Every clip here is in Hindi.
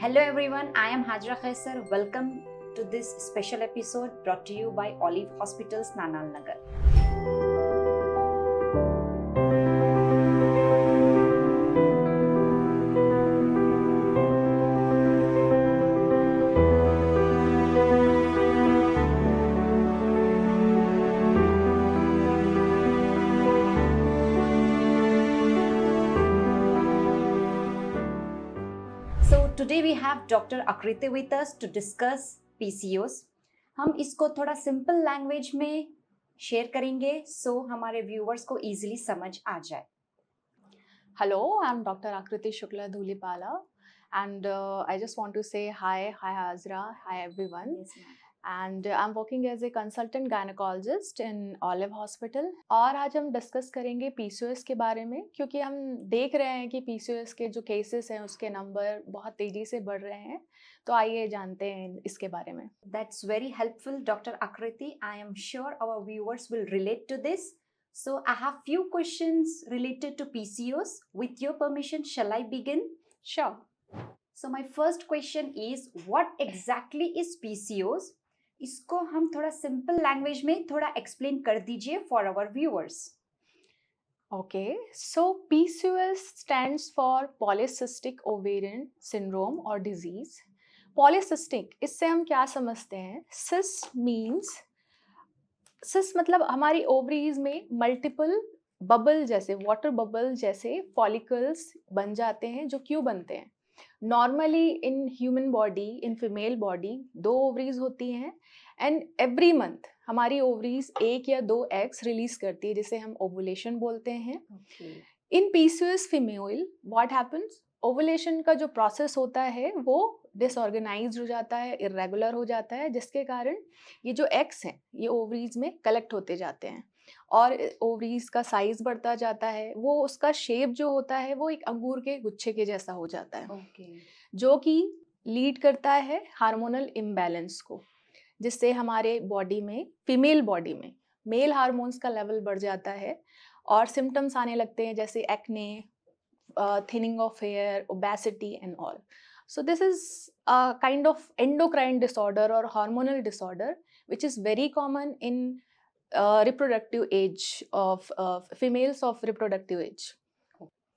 Hello everyone, I am Hajra Khaisar. Welcome to this special episode brought to you by Olive Hospitals, Nanal Nagar. So today we have Dr. Akriti with us to discuss PCOS. हम इसको थोड़ा सिंपल लैंग्वेज में शेयर करेंगे सो हमारे व्यूअर्स को इजीली समझ आ जाए. Hello, I'm Dr. Akriti Shukla Dhulipala, and I just want to say hi Hazra, hi everyone. Yes, ma'am. And I'm working as a consultant gynecologist in Olive Hospital. और आज हम डिस्कस करेंगे PCOS के बारे में, क्योंकि हम देख रहे हैं कि PCOS के जो केसेस हैं उसके नंबर बहुत तेजी से बढ़ रहे हैं. तो आइए जानते हैं इसके बारे में. That's very helpful, Dr. Akriti. I am sure our viewers will relate to this. So I have few questions related to PCOS. With your permission, shall I begin? Sure. So my first question is, what exactly is PCOS? इसको हम थोड़ा सिंपल लैंग्वेज में थोड़ा एक्सप्लेन कर दीजिए for our viewers. Okay, so PCOS stands for Polycystic Ovarian Syndrome or disease. Polycystic, इससे हम क्या समझते हैं? Cyst मतलब हमारी ओवरीज में मल्टीपल बबल जैसे वाटर बबल जैसे फॉलिकल्स बन जाते हैं. जो क्यों बनते हैं? Normally in human body, in female body 2 ovaries होती हैं एंड एवरी मंथ हमारी ओवरीज 1 या 2 एग्स रिलीज करती है, जिसे हम ओवुलेशन बोलते हैं. इन PCOS female what happens, ovulation का जो प्रोसेस होता है वो डिसऑर्गेनाइज्ड हो जाता है, इरेगुलर हो जाता है, जिसके कारण ये जो एग्स हैं ये ओवरीज में कलेक्ट होते जाते हैं और ओवरीज का साइज बढ़ता जाता है. वो उसका शेप जो होता है वो एक अंगूर के गुच्छे के जैसा हो जाता है, जो कि लीड करता है हार्मोनल इम्बैलेंस को, जिससे हमारे बॉडी में, फीमेल बॉडी में मेल हार्मोन्स का लेवल बढ़ जाता है और सिम्टम्स आने लगते हैं जैसे acne, thinning of hair, obesity and all. So this is a kind of endocrine disorder or hormonal disorder which is very common in reproductive age of females of reproductive age.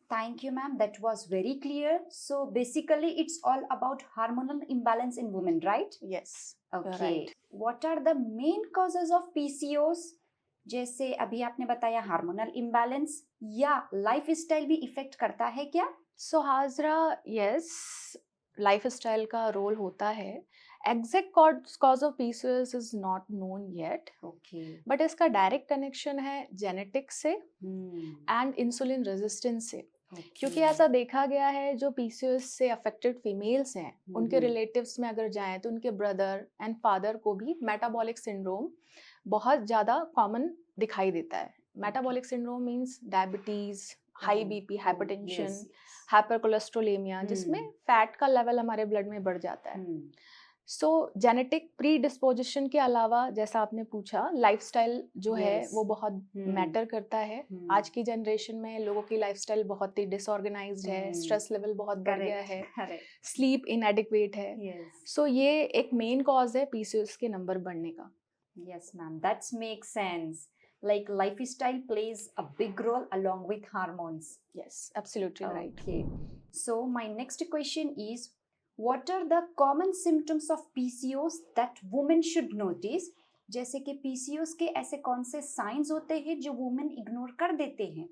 Thank you, ma'am. That was very clear. So basically, it's all about hormonal imbalance in women, right? Yes. Okay. Right. What are the main causes of PCOS? जैसे अभी आपने बताया हार्मोनल इम्बैलेंस, या लाइफस्टाइल भी इफेक्ट करता है क्या? So Hazra, yes, लाइफस्टाइल का रोल होता है. Exact cause of PCOS is not known yet, but इसका डायरेक्ट कनेक्शन है जेनेटिक्स से एंड इंसुलिन रेजिस्टेंस से. क्योंकि ऐसा देखा गया है जो PCOS से अफेक्टेड फीमेल्स हैं उनके रिलेटिव्स में अगर जाएं तो उनके ब्रदर एंड फादर को भी मेटाबॉलिक सिंड्रोम बहुत ज़्यादा कॉमन दिखाई देता है. Metabolic syndrome means diabetes, high BP, hypertension, hypercholesterolaemia, जिसमें फैट का लेवल हमारे ब्लड में बढ़ जाता है. सो जेनेटिक प्री डिस्पोजिशन के अलावा, जैसा आपने पूछा, लाइफस्टाइल जो है वो बहुत मैटर करता है. आज की जनरेशन में लोगों की लाइफस्टाइल बहुत ही डिसऑर्गेनाइज्ड है, स्ट्रेस लेवल बहुत बढ़ गया है, स्लीप इनएडिक्वेट है. सो ये एक मेन कॉज है PCOS के नंबर बढ़ने का. Yes, ma'am. That makes sense. Like lifestyle plays a big role along with hormones. Yes, absolutely right. Okay. So my next question is, what are the common symptoms of PCOS that women should notice? जैसे कि PCOS के ऐसे कौन से साइंस होते हैं जो वुमेन इग्नोर कर देते हैं?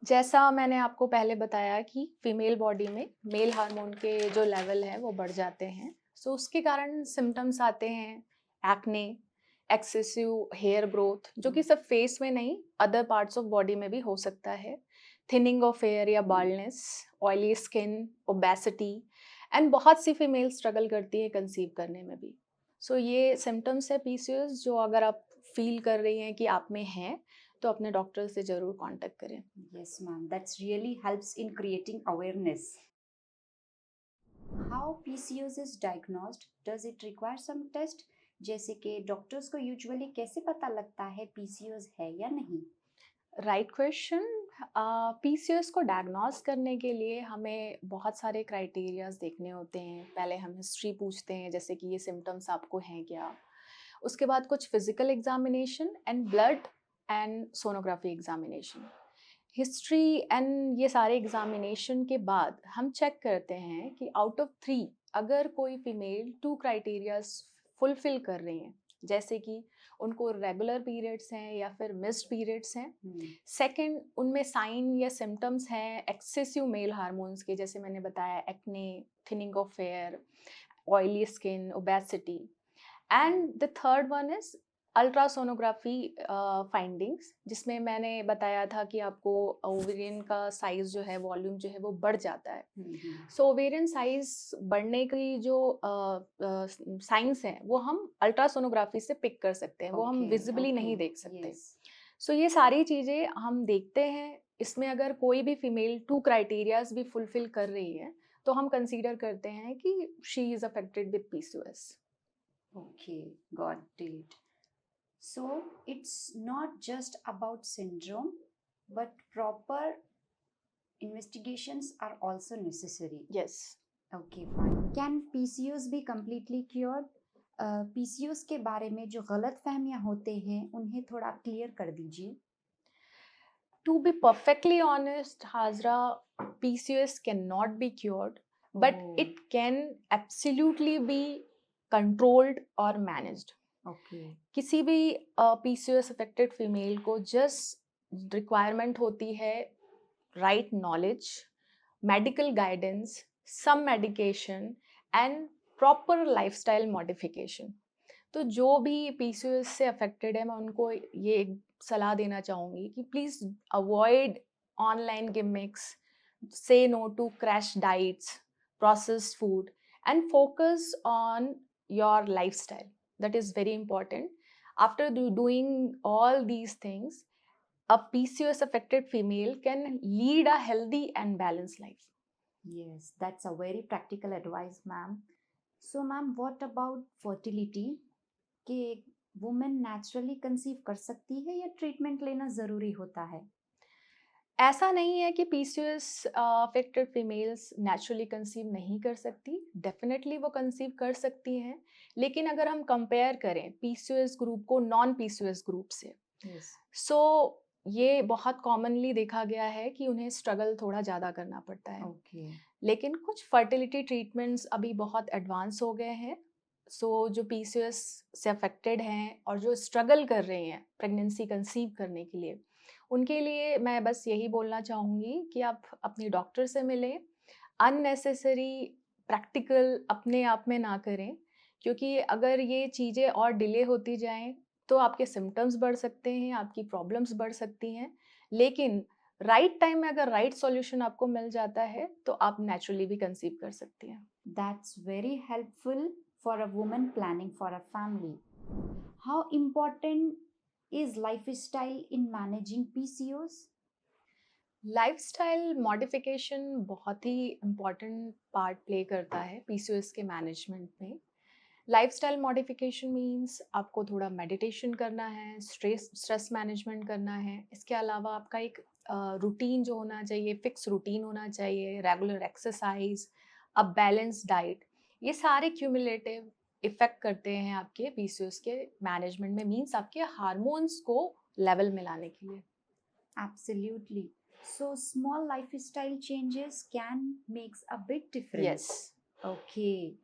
जैसा मैंने आपको पहले बताया कि फीमेल बॉडी में मेल हार्मोन के जो लेवल है वो बढ़ जाते हैं. सो उसके कारण सिम्टम्स आते हैं एक्ने, एक्सेसिव हेयर ग्रोथ, जो कि सब फेस में नहीं अदर पार्ट्स ऑफ बॉडी में भी हो सकता है, थिनिंग ऑफ हेयर या baldness, oily skin, obesity, and बहुत सी फीमेल स्ट्रगल करती है कंसीव करने में भी. सो ये सिम्टम्स है PCOS, जो अगर आप फील कर रही हैं कि आप में हैं तो अपने डॉक्टर से जरूर कांटेक्ट करें. Yes, ma'am. That's really helps in creating awareness. How PCOS is diagnosed? Does it require some test? जैसे कि डॉक्टर्स को यूजुअली कैसे पता लगता है PCOS है या नहीं? Right question. पीसीओएस को डायग्नोस करने के लिए हमें बहुत सारे क्राइटेरियाज देखने होते हैं। पहले हम हिस्ट्री पूछते हैं, जैसे कि ये सिम्टम्स आपको हैं क्या। उसके बाद कुछ physical examination and blood and sonography examination. History and ये सारे एग्जामिनेशन के बाद हम चेक करते हैं कि आउट ऑफ 3 अगर कोई फीमेल 2 क्राइटेरियाज फुलफिल कर रही हैं, जैसे कि उनको रेगुलर पीरियड्स हैं या फिर मिस्ड पीरियड्स हैं। सेकंड, उनमें साइन या सिम्टम्स हैं एक्सेसिव मेल हार्मोन्स के, जैसे मैंने बताया acne, thinning of hair, oily skin, obesity. And the third one is ultrasonography findings, जिसमें मैंने बताया था कि आपको ओवेरियन का साइज जो है, वॉल्यूम जो है वो बढ़ जाता है। सो ओवेरियन साइज बढ़ने की जो साइंस हैं वो हम अल्ट्रासोनोग्राफी से पिक कर सकते हैं, वो हम विजिबली नहीं देख सकते। सो ये सारी चीज़ें हम देखते हैं। इसमें अगर कोई भी फीमेल 2 क्राइटेरियाज भी फुलफिल कर रही है तो हम कंसीडर करते हैं कि she is affected with PCOS. Okay, got it. So it's not just about syndrome, but proper investigations are also necessary. Yes. Okay, fine. Can PCOS be completely cured? PCOS के बारे में जो गलत फहमियाँ होते हैं उन्हें थोड़ा क्लियर कर दीजिए। To be perfectly honest, Hazra, PCOS cannot be cured, but it can absolutely be controlled or managed. Okay. किसी भी PCOS अफेक्टेड फीमेल को जस्ट रिक्वायरमेंट होती है right knowledge, medical guidance, some medication and proper lifestyle modification. तो जो भी पीसीओएस से अफेक्टेड है, मैं उनको ये एक सलाह देना चाहूँगी कि please avoid online gimmicks, say no to crash diets, processed food and focus on your lifestyle. That is very important. After doing all these things, a PCOS affected female can lead a healthy and balanced life. Yes, that's a very practical advice, ma'am. So, ma'am, what about fertility? कि वुमेन नेचुरली कंसीव कर सकती है या ट्रीटमेंट लेना ज़रूरी होता है? ऐसा नहीं है कि PCOS affected females naturally conceive नहीं कर सकती, डेफिनेटली वो कंसीव कर सकती हैं। लेकिन अगर हम कंपेयर करें पीसीओएस ग्रुप को नॉन पीसीओएस ग्रुप से, सो ये बहुत कॉमनली देखा गया है कि उन्हें स्ट्रगल थोड़ा ज़्यादा करना पड़ता है। लेकिन कुछ फर्टिलिटी ट्रीटमेंट्स अभी बहुत एडवांस हो गए हैं। सो जो पीसीओएस से अफेक्टेड हैं और जो स्ट्रगल कर रहे हैं प्रेगनेंसी कंसीव करने के लिए, उनके लिए मैं बस यही बोलना चाहूँगी कि आप अपनी डॉक्टर से मिलें। अननेसेसरी प्रैक्टिकल अपने आप में ना करें, क्योंकि अगर ये चीज़ें और डिले होती जाएँ तो आपके सिम्टम्स बढ़ सकते हैं, आपकी प्रॉब्लम्स बढ़ सकती हैं। लेकिन राइट टाइम में अगर राइट सॉल्यूशन आपको मिल जाता है तो आप नेचुरली भी कंसीव कर सकती हैं। That's very helpful for a woman planning for a family. How important is lifestyle in managing PCOS? Lifestyle modification बहुत ही इम्पॉर्टेंट पार्ट प्ले करता है पीसीओएस के मैनेजमेंट में। लाइफस्टाइल मॉडिफिकेशन मीन्स आपको थोड़ा मेडिटेशन करना है, स्ट्रेस मैनेजमेंट करना है। इसके अलावा आपका एक रूटीन जो होना चाहिए, फिक्स रूटीन होना चाहिए, regular exercise, a balanced diet, ये सारे क्यूमुलेटिव इफेक्ट करते हैं आपके पीसीओएस के मैनेजमेंट में, मीन्स आपके हार्मोन्स को लेवल में लाने के लिए। Absolutely. So small lifestyle changes can makes a big difference. Yes. Okay.